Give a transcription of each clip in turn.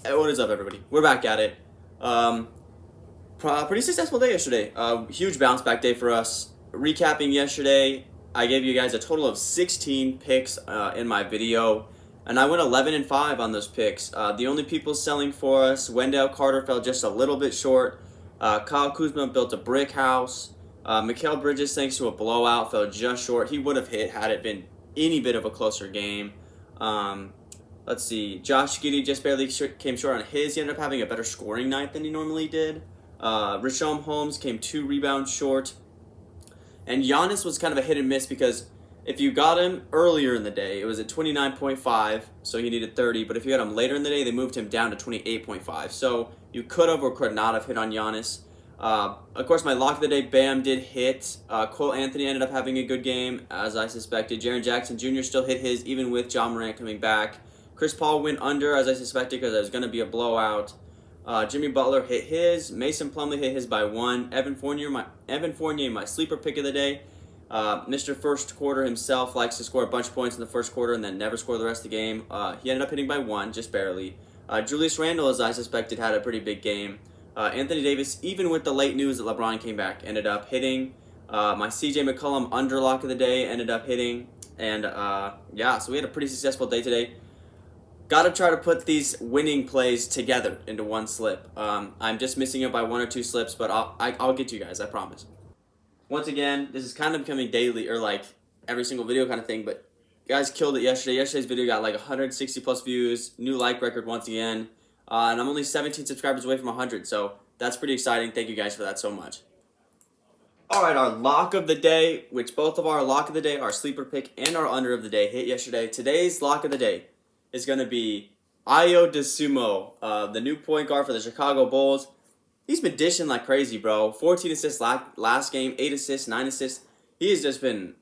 Hey, what is up, everybody? We're back at it. Um, Pretty successful day yesterday. Huge bounce back day for us. Recapping yesterday, I gave you guys a total of 16 picks in my video, and I went 11 and 5 on those picks. The only people selling for us, Wendell Carter fell just a little bit short. Kyle Kuzma built a brick house. Mikal Bridges, thanks to a blowout, fell just short. He would have hit had it been any bit of a closer game. Um, Let's see. Josh Giddey just barely came short on his. He ended up having a better scoring night than he normally did. Richaun Holmes came 2 rebounds short. And Giannis was kind of a hit and miss because if you got him earlier in the day, it was at 29.5, so he needed 30. But if you got him later in the day, they moved him down to 28.5. So you could have or could not have hit on Giannis. Of course, my lock of the day, Bam, did hit. Cole Anthony ended up having a good game, as I suspected. Jaren Jackson Jr. still hit his, even with Ja Morant coming back. Chris Paul went under, as I suspected, because it was going to be a blowout. Jimmy Butler hit his. Mason Plumlee hit his by 1. Evan Fournier, my sleeper pick of the day. Mr. First Quarter himself likes to score a bunch of points in the first quarter and then never score the rest of the game. He ended up hitting by 1, just barely. Julius Randle, as I suspected, had a pretty big game. Anthony Davis, even with the late news that LeBron came back, ended up hitting. My CJ McCollum underlock of the day ended up hitting. And yeah, so we had a pretty successful day today. Got to try to put these winning plays together into one slip. I'm just missing it by 1 or 2 slips, but I'll get to you guys, I promise. Once again, this is kind of becoming daily or like every single video kind of thing, but you guys killed it yesterday. Yesterday's video got like 160 plus views, new like record once again, and I'm only 17 subscribers away from 100, so that's pretty exciting. Thank you guys for that so much. All right, our lock of the day, which both of our lock of the day, our sleeper pick, and our under of the day hit yesterday. Today's lock of the day is going to be Dosunmu, the new point guard for the Chicago Bulls. He's been dishing like crazy, bro. 14 assists last game, 8 assists, 9 assists. He has just been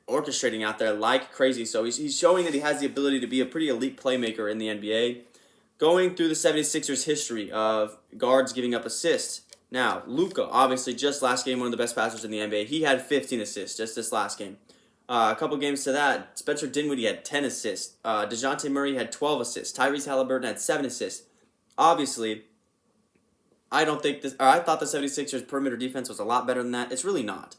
orchestrating out there like crazy. So he's showing that he has the ability to be a pretty elite playmaker in the NBA. Going through the 76ers history of guards giving up assists. Now, Luka, obviously, just last game, one of the best passers in the NBA. He had 15 assists just this last game. A couple games to that, Spencer Dinwiddie had 10 assists. DeJounte Murray had 12 assists. Tyrese Halliburton had 7 assists. Obviously, I thought the 76ers perimeter defense was a lot better than that. It's really not.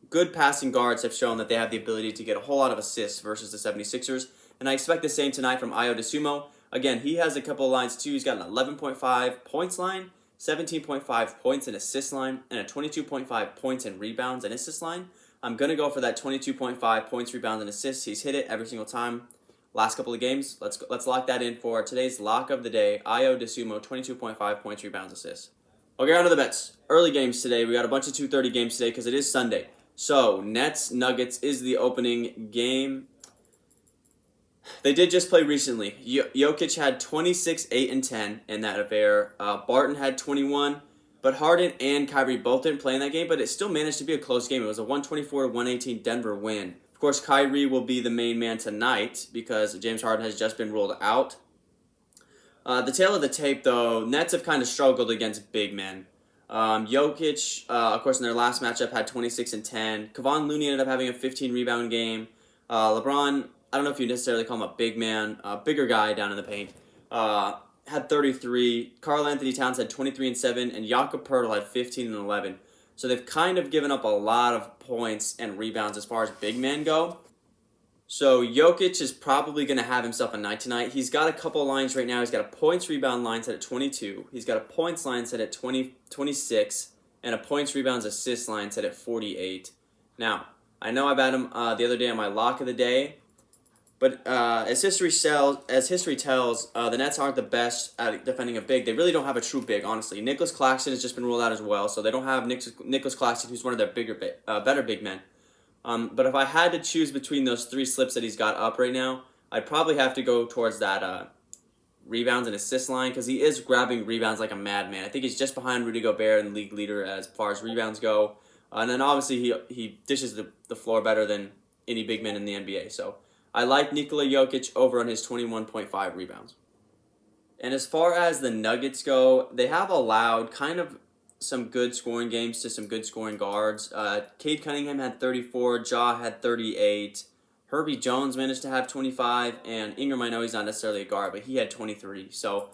Good passing guards have shown that they have the ability to get a whole lot of assists versus the 76ers. And I expect the same tonight from Dosunmu. Again, he has a couple of lines too. He's got an 11.5 points line, 17.5 points and assist line, and a 22.5 points and rebounds and assist line. I'm going to go for that 22.5 points, rebounds, and assists. He's hit it every single time. Last couple of games, let's lock that in for today's lock of the day. Dosunmu, 22.5 points, rebounds, assists. Okay, on to the bets. Early games today. We got a bunch of 2:30 games today because it is Sunday. So, Nets Nuggets is the opening game. They did just play recently. Jokic had 26, 8, and 10 in that affair. Barton had 21. But Harden and Kyrie both didn't play in that game, but it still managed to be a close game. It was a 124-118 Denver win. Of course, Kyrie will be the main man tonight because James Harden has just been ruled out. The tail of the tape, though, Nets have kind of struggled against big men. Jokic, of course, in their last matchup, had 26 and 10. Kevon Looney ended up having a 15-rebound game. LeBron, I don't know if you necessarily call him a big man, a bigger guy down in the paint. Had 33. Karl Anthony Towns had 23 and 7, and Jakob Poeltl had 15 and 11. So they've kind of given up a lot of points and rebounds as far as big men go. So Jokic is probably going to have himself a night tonight. He's got a couple of lines right now. He's got a points rebound line set at 22. He's got a points line set at 26, and a points rebounds assist line set at 48. Now, I know I bet him the other day on my lock of the day. But as history tells, the Nets aren't the best at defending a big. They really don't have a true big, honestly. Nicholas Claxton has just been ruled out as well, so they don't have Nicholas Claxton, who's one of their better big men. But if I had to choose between those 3 slips that he's got up right now, I'd probably have to go towards that rebounds and assist line because he is grabbing rebounds like a madman. I think he's just behind Rudy Gobert and league leader as far as rebounds go. And then obviously he dishes the floor better than any big man in the NBA, so I like Nikola Jokic over on his 21.5 rebounds. And as far as the Nuggets go, they have allowed kind of some good scoring games to some good scoring guards. Cade Cunningham had 34, Ja had 38, Herbie Jones managed to have 25, and Ingram, I know he's not necessarily a guard, but he had 23. So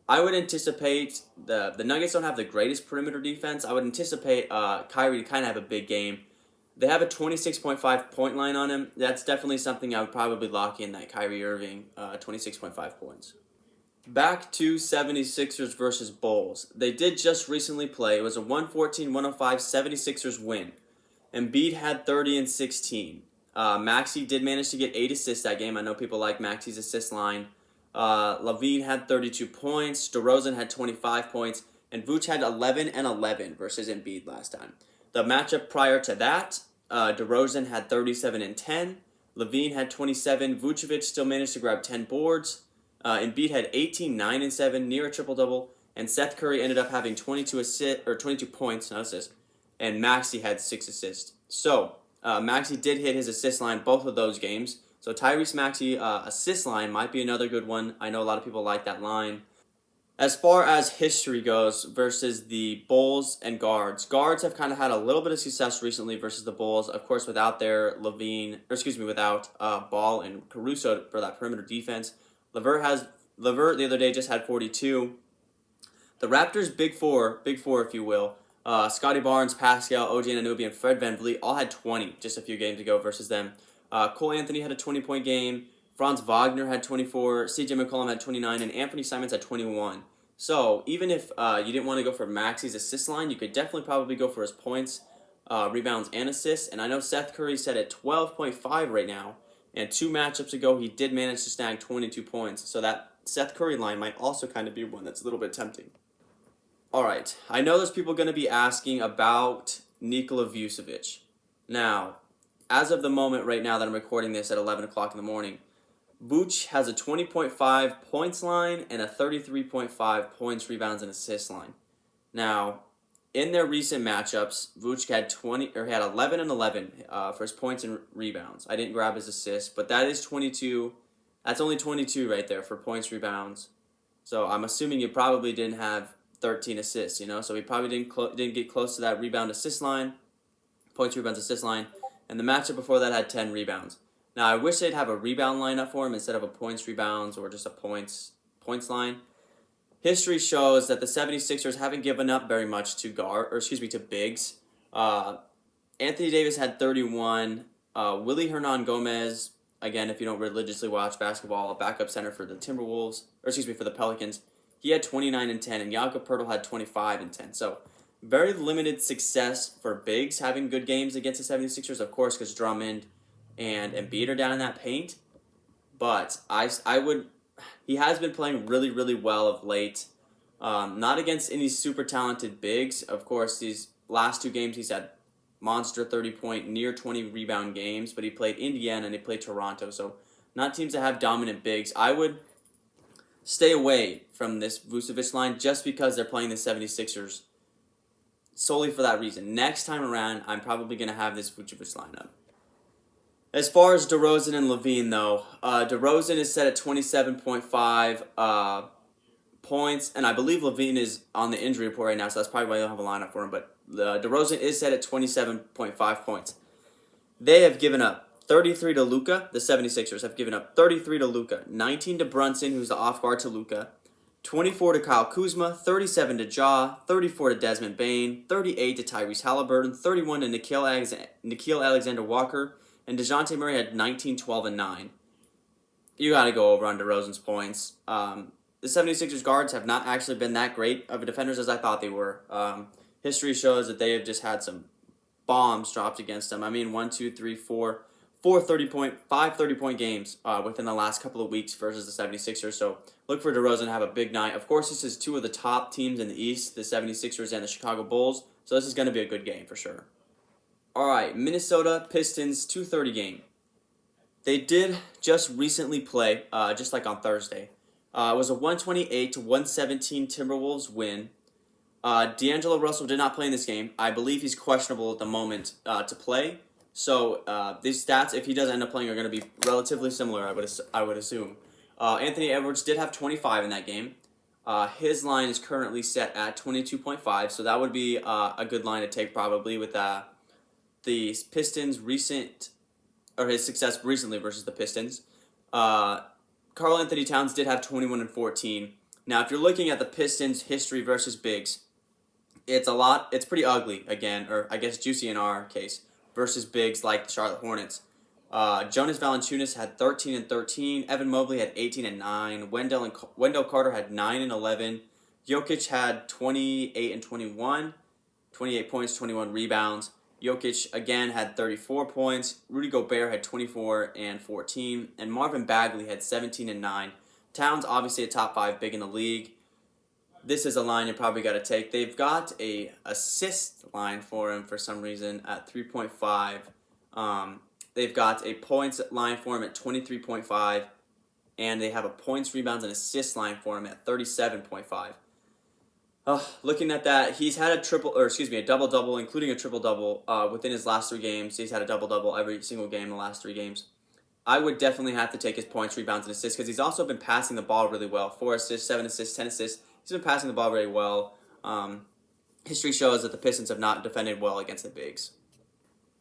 I would anticipate the Nuggets don't have the greatest perimeter defense. I would anticipate Kyrie to kind of have a big game. They have a 26.5 point line on him. That's definitely something I would probably lock in, that Kyrie Irving, 26.5 points. Back to 76ers versus Bulls. They did just recently play. It was a 114-105 76ers win. Embiid had 30 and 16. Maxey did manage to get 8 assists that game. I know people like Maxey's assist line. Levine had 32 points. DeRozan had 25 points. And Vuce had 11 and 11 versus Embiid last time. The matchup prior to that, DeRozan had 37 and 10. Levine had 27. Vucevic still managed to grab 10 boards. Embiid had 18, 9 and 7, near a triple-double. And Seth Curry ended up having 22 points, not assists. And Maxey had 6 assists. So, Maxey did hit his assist line both of those games. So Tyrese Maxey assist line might be another good one. I know a lot of people like that line. As far as history goes versus the Bulls and guards have kind of had a little bit of success recently versus the Bulls. Of course, without without Ball and Caruso for that perimeter defense. Levert the other day just had 42. The Raptors' big four if you will. Scotty Barnes, Pascal, OG Anunoby, and Fred VanVleet all had 20 just a few games ago versus them. Cole Anthony had a 20-point game. Franz Wagner had 24. CJ McCollum had 29. And Anthony Simons had 21. So even if you didn't want to go for Maxey's assist line, you could definitely probably go for his points, rebounds, and assists. And I know Seth Curry's set at 12.5 right now. And 2 matchups ago, he did manage to snag 22 points. So that Seth Curry line might also kind of be one that's a little bit tempting. All right, I know there's people going to be asking about Nikola Vucevic. Now, as of the moment right now that I'm recording this at 11 o'clock in the morning, Vuce has a 20.5 points line and a 33.5 points, rebounds, and assists line. Now, in their recent matchups, Vuce had 11 and 11 for his points and rebounds. I didn't grab his assists, but that is 22. That's only 22 right there for points, rebounds. So I'm assuming you probably didn't have 13 assists, so he probably didn't get close to that rebound assist line, points, rebounds, assist line, and the matchup before that had 10 rebounds. Now I wish they'd have a rebound lineup for him instead of a points, rebounds, or just a points line. History shows that the 76ers haven't given up very much to bigs. Anthony Davis had 31. Willie Hernan Gomez, again, if you don't religiously watch basketball, a backup center for the for the Pelicans, he had 29 and 10, and Jakob Poeltl had 25 and 10. So very limited success for bigs having good games against the 76ers, of course, because Drummond and Embiid are down in that paint. But he has been playing really, really well of late. Not against any super talented bigs. Of course, these last 2 games he's had monster 30-point, near 20 rebound games, but he played Indiana and he played Toronto. So not teams that have dominant bigs. I would stay away from this Vucevic line just because they're playing the 76ers solely for that reason. Next time around, I'm probably going to have this Vucevic lineup. As far as DeRozan and Levine, though, DeRozan is set at 27.5 points, and I believe Levine is on the injury report right now, so that's probably why they don't have a lineup for him, but DeRozan is set at 27.5 points. They have given up 33 to Luka. The 76ers have given up 33 to Luka, 19 to Brunson, who's the off guard to Luka, 24 to Kyle Kuzma, 37 to Ja, 34 to Desmond Bane, 38 to Tyrese Halliburton, 31 to Nickeil Alexander-Walker, and DeJounte Murray had 19, 12, and 9. You got to go over on DeRozan's points. The 76ers guards have not actually been that great of a defenders as I thought they were. History shows that they have just had some bombs dropped against them. I mean, 5 30-point games within the last couple of weeks versus the 76ers. So look for DeRozan to have a big night. Of course, this is 2 of the top teams in the East, the 76ers and the Chicago Bulls. So this is going to be a good game for sure. All right, Minnesota Pistons 2:30 game. They did just recently play, just like on Thursday. It was a 128-117 Timberwolves win. D'Angelo Russell did not play in this game. I believe he's questionable at the moment to play. So these stats, if he does end up playing, are going to be relatively similar, I would assume. Anthony Edwards did have 25 in that game. His line is currently set at 22.5, so that would be a good line to take probably with the Pistons' recent or his success recently versus the Pistons. Karl Anthony Towns did have 21 and 14. Now, if you're looking at the Pistons' history versus bigs, it's pretty ugly again, or I guess juicy in our case, versus bigs like the Charlotte Hornets. Jonas Valanciunas had 13 and 13. Evan Mobley had 18 and 9. Wendell Carter had 9 and 11. Jokic had 28 and 21, 28 points, 21 rebounds. Jokic again had 34 points. Rudy Gobert had 24 and 14, and Marvin Bagley had 17 and 9. Towns obviously a top 5 big in the league. This is a line you probably got to take. They've got a assist line for him for some reason at 3.5. They've got a points line for him at 23.5, and they have a points, rebounds, and assists line for him at 37.5. Looking at that, he's had a double-double, including a triple-double within his last 3 games. He's had a double-double every single game in the last 3 games. I would definitely have to take his points, rebounds, and assists because he's also been passing the ball really well. 4 assists, 7 assists, 10 assists. He's been passing the ball very well. History shows that the Pistons have not defended well against the bigs.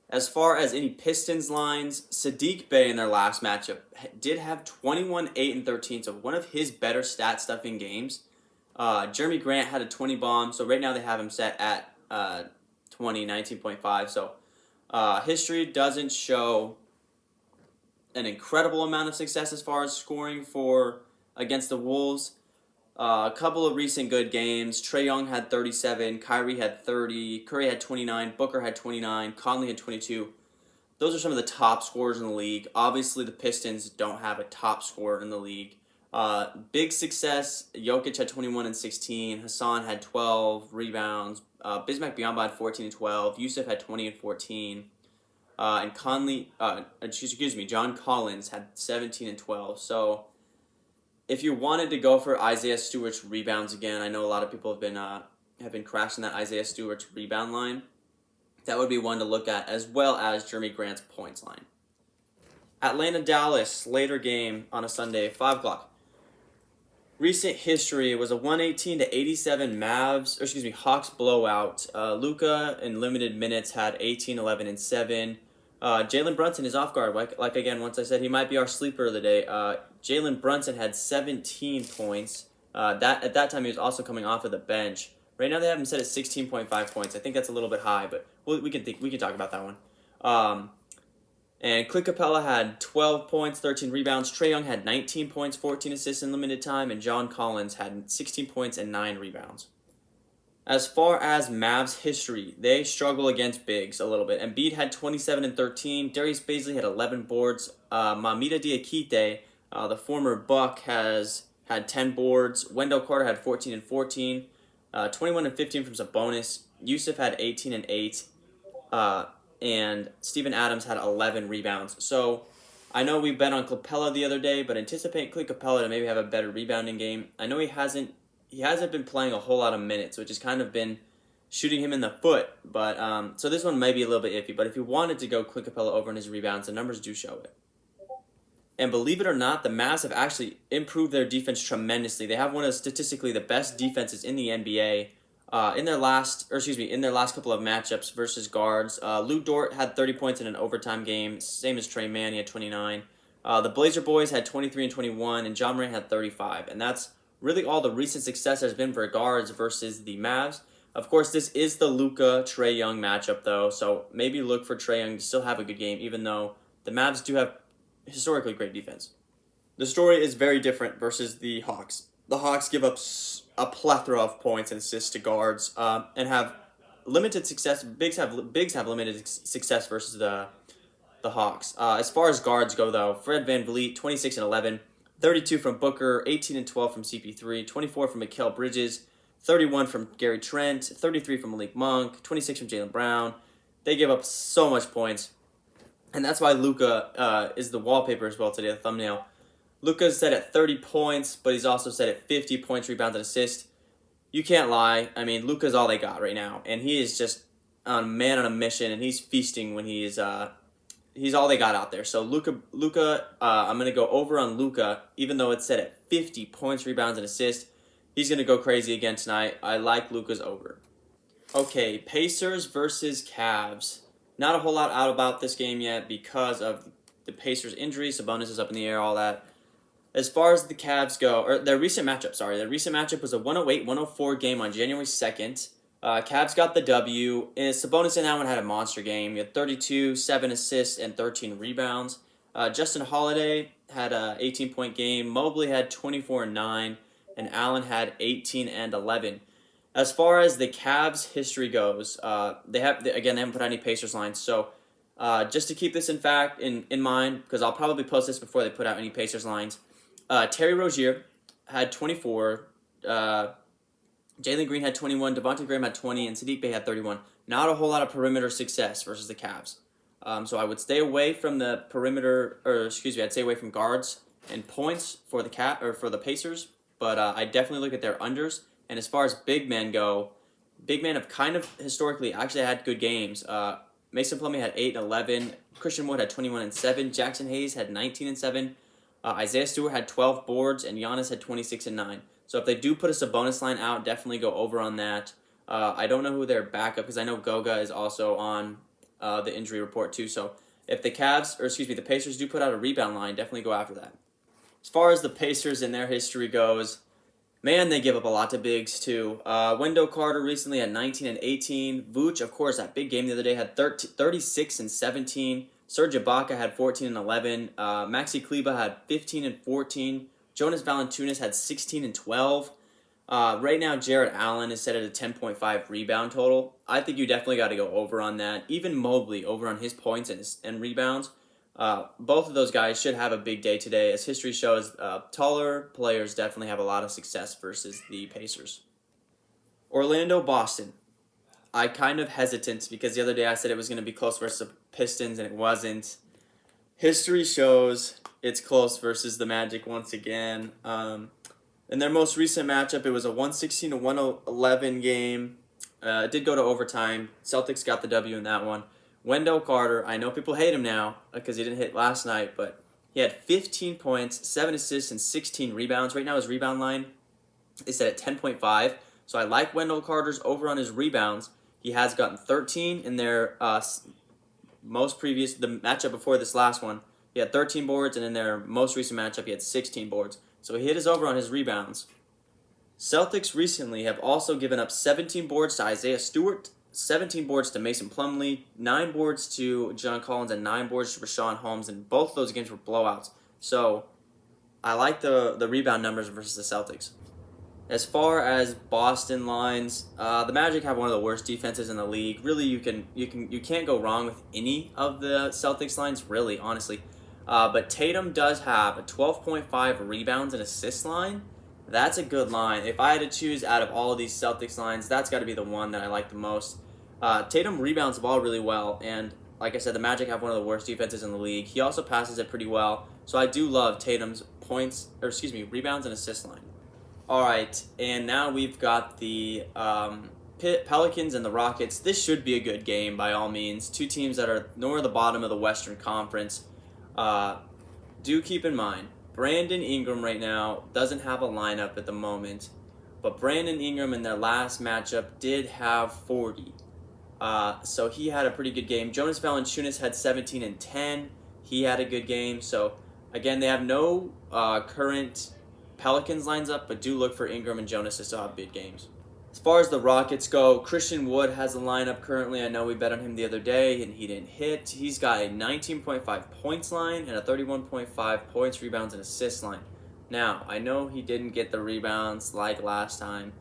As far as any Pistons lines, Saddiq Bey in their last matchup did have 21, 8, and 13, so one of his better stat-stuffing games. Jeremy Grant had a 20 bomb, so right now they have him set at 20, 19.5. So history doesn't show an incredible amount of success as far as scoring for against the Wolves. A couple of recent good games. Trae Young had 37, Kyrie had 30, Curry had 29, Booker had 29, Conley had 22. Those are some of the top scorers in the league. Obviously, the Pistons don't have a top scorer in the league. Big success, Jokic had 21 and 16, Hassan had 12 rebounds, Bismack Biyombo had 14 and 12, Yusuf had 20 and 14, and John Collins had 17 and 12. So if you wanted to go for Isaiah Stewart's rebounds again, I know a lot of people have been crashing that Isaiah Stewart's rebound line. That would be one to look at, as well as Jeremy Grant's points line. Atlanta-Dallas, later game on a Sunday, 5 o'clock. Recent history was a 118-87 Hawks blowout. Luka in limited minutes had 18, 11, and 7. Jalen Brunson is off guard. Like again, once I said he might be our sleeper of the day. Jalen Brunson had 17 points. At that time he was also coming off of the bench. Right now they have him set at 16.5 points. I think that's a little bit high, but we can talk about that one. And Clint Capella had 12 points, 13 rebounds. Trae Young had 19 points, 14 assists in limited time, and John Collins had 16 points and 9 rebounds. As far as Mavs history, they struggle against bigs a little bit. Embiid had 27 and 13. Darius Bazley had 11 boards. Mamita Diakite, the former Buck, has had 10 boards. Wendell Carter had 14 and 14. 21 and 15 from Sabonis. Yusuf had 18 and 8. And Steven Adams had 11 rebounds. So I know we bet on Capella the other day, but anticipate Clint Capella to maybe have a better rebounding game. I know he hasn't been playing a whole lot of minutes, which has kind of been shooting him in the foot. But so this one may be a little bit iffy. But if you wanted to go Clint Capella over in his rebounds, the numbers do show it. And believe it or not, the Mavs have actually improved their defense tremendously. They have one of statistically the best defenses in the NBA. In their last couple of matchups versus guards, Lou Dort had 30 points in an overtime game, same as Trey Mann, he had 29. The Blazer boys had 23 and 21, and John Morant had 35. And that's really all the recent success has been for guards versus the Mavs. Of course, this is the Luka Trae Young matchup, though, so maybe look for Trae Young to still have a good game, even though the Mavs do have historically great defense. The story is very different versus the Hawks. The Hawks give up a plethora of points and assists to guards and have limited success. Bigs have limited success versus the Hawks. As far as guards go, though, Fred VanVleet, 26 and 11, 32 from Booker, 18 and 12 from CP3, 24 from Mikal Bridges, 31 from Gary Trent, 33 from Malik Monk, 26 from Jaylen Brown. They give up so much points, and that's why Luka is the wallpaper as well today, the thumbnail. Luka's set at 30 points, but he's also set at 50 points, rebounds, and assists. You can't lie. I mean, Luka's all they got right now, and he is just a man on a mission, and he's feasting when he's all they got out there. So Luka, I'm gonna go over on Luka, even though it's set at 50 points, rebounds, and assists. He's gonna go crazy again tonight. I like Luka's over. Okay, Pacers versus Cavs. Not a whole lot out about this game yet because of the Pacers injury, Sabonis is up in the air, all that. As far as the Cavs go, or their recent matchup was a 108-104 game on January 2nd. Cavs got the W, and Sabonis in that one had a monster game. He had 32, 7 assists, and 13 rebounds. Justin Holiday had an 18-point game. Mobley had 24 and 9, and Allen had 18 and 11. As far as the Cavs' history goes, they haven't put any Pacers lines. So just to keep this in mind, because I'll probably post this before they put out any Pacers lines. Terry Rozier had 24. Jalen Green had 21. Devontae Graham had 20, and Sadiq Bey had 31. Not a whole lot of perimeter success versus the Cavs. So I would stay away from the I'd stay away from guards and points for the Pacers. But I definitely look at their unders. And as far as big men go, big men have kind of historically actually had good games. Mason Plumlee had 8 and 11. Christian Wood had 21 and 7. Jackson Hayes had 19 and 7. Isaiah Stewart had 12 boards, and Giannis had 26 and 9. So if they do put a Sabonis line out, definitely go over on that. I don't know who their backup, because I know Goga is also on the injury report too. So if the Pacers do put out a rebound line, definitely go after that. As far as the Pacers and their history goes, man, they give up a lot to bigs too. Wendell Carter recently had 19 and 18. Vooch, of course, that big game the other day had 36 and 17. Serge Ibaka had 14 and 11. Maxi Kleber had 15 and 14. Jonas Valanciunas had 16 and 12. Right now, Jarrett Allen is set at a 10.5 rebound total. I think you definitely got to go over on that. Even Mobley over on his points and rebounds. Both of those guys should have a big day today. As history shows, taller players definitely have a lot of success versus the Pacers. Orlando, Boston. I kind of hesitant because the other day I said it was going to be close versus the Pistons, and it wasn't. History shows it's close versus the Magic once again. In their most recent matchup, it was a 116-111 game. It did go to overtime. Celtics got the W in that one. Wendell Carter, I know people hate him now because he didn't hit last night, but he had 15 points, 7 assists, and 16 rebounds. Right now his rebound line is set at 10.5, so I like Wendell Carter's over on his rebounds. He has gotten 13 in their the matchup before this last one. He had 13 boards, and in their most recent matchup, he had 16 boards. So he hit his over on his rebounds. Celtics recently have also given up 17 boards to Isaiah Stewart, 17 boards to Mason Plumlee, 9 boards to John Collins, and 9 boards to Rashawn Holmes, and both of those games were blowouts. So I like the rebound numbers versus the Celtics. As far as Boston lines, the Magic have one of the worst defenses in the league. Really, you can't go wrong with any of the Celtics lines, really, honestly. But Tatum does have a 12.5 rebounds and assists line. That's a good line. If I had to choose out of all of these Celtics lines, that's got to be the one that I like the most. Tatum rebounds the ball really well, and like I said, the Magic have one of the worst defenses in the league. He also passes it pretty well, so I do love Tatum's rebounds and assist line. All right, and now we've got the Pelicans and the Rockets. This should be a good game by all means. Two teams that are near the bottom of the Western Conference. Do keep in mind, Brandon Ingram right now doesn't have a lineup at the moment, but Brandon Ingram in their last matchup did have 40. So he had a pretty good game. Jonas Valanciunas had 17 and 10. He had a good game. So again, they have no current Pelicans lines up, but do look for Ingram and Jonas to still have big games. As far as the Rockets go, Christian Wood has a lineup currently. I know we bet on him the other day, and he didn't hit. He's got a 19.5 points line and a 31.5 points, rebounds, and assists line. Now, I know he didn't get the rebounds like last time.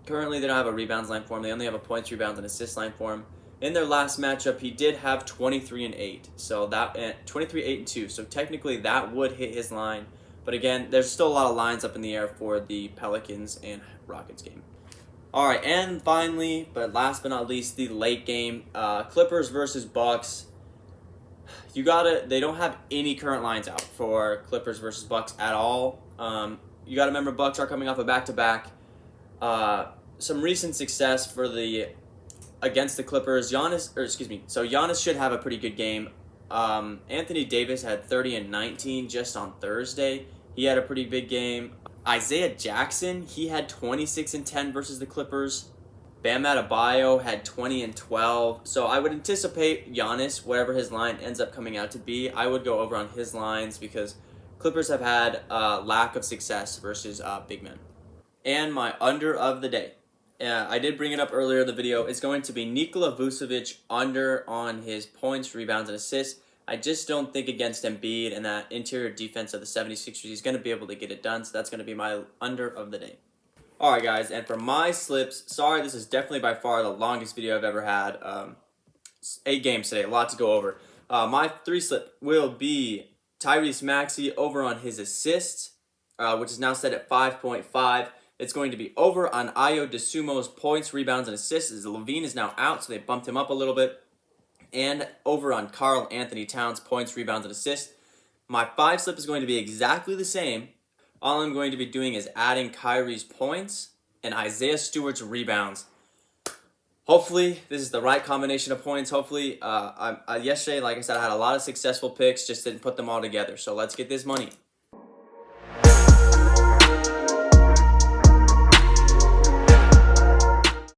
Currently, they don't have a rebounds line for him. They only have a points, rebounds, and assists line for him. In their last matchup, he did have 23 and 8. So 23, 8, and 2. So technically, that would hit his line. But again, there's still a lot of lines up in the air for the Pelicans and Rockets game. All right, and finally, but last but not least, the late game, Clippers versus Bucks. They don't have any current lines out for Clippers versus Bucks at all. You got to remember, Bucks are coming off a back-to-back. Some recent success against the Clippers. Giannis should have a pretty good game. Anthony Davis had 30 and 19 just on Thursday. He had a pretty big game. Isaiah Jackson, he had 26 and 10 versus the Clippers. Bam Adebayo had 20 and 12. So I would anticipate Giannis, whatever his line ends up coming out to be, I would go over on his lines because Clippers have had a lack of success versus big men. And my under of the day. I did bring it up earlier in the video. It's going to be Nikola Vucevic under on his points, rebounds, and assists. I just don't think against Embiid and that interior defense of the 76ers, he's going to be able to get it done. So that's going to be my under of the day. Alright guys, and for my slips, sorry, this is definitely by far the longest video I've ever had. 8 games today, a lot to go over. My 3 slip will be Tyrese Maxey over on his assists, which is now set at 5.5. It's going to be over on Dosunmu's points, rebounds, and assists, as Levine is now out, so they bumped him up a little bit. And over on Karl Anthony Towns, points, rebounds, and assists. My 5 slip is going to be exactly the same. All I'm going to be doing is adding Kyrie's points and Isaiah Stewart's rebounds. Hopefully, this is the right combination of points. Hopefully, yesterday, like I said, I had a lot of successful picks, just didn't put them all together. So let's get this money.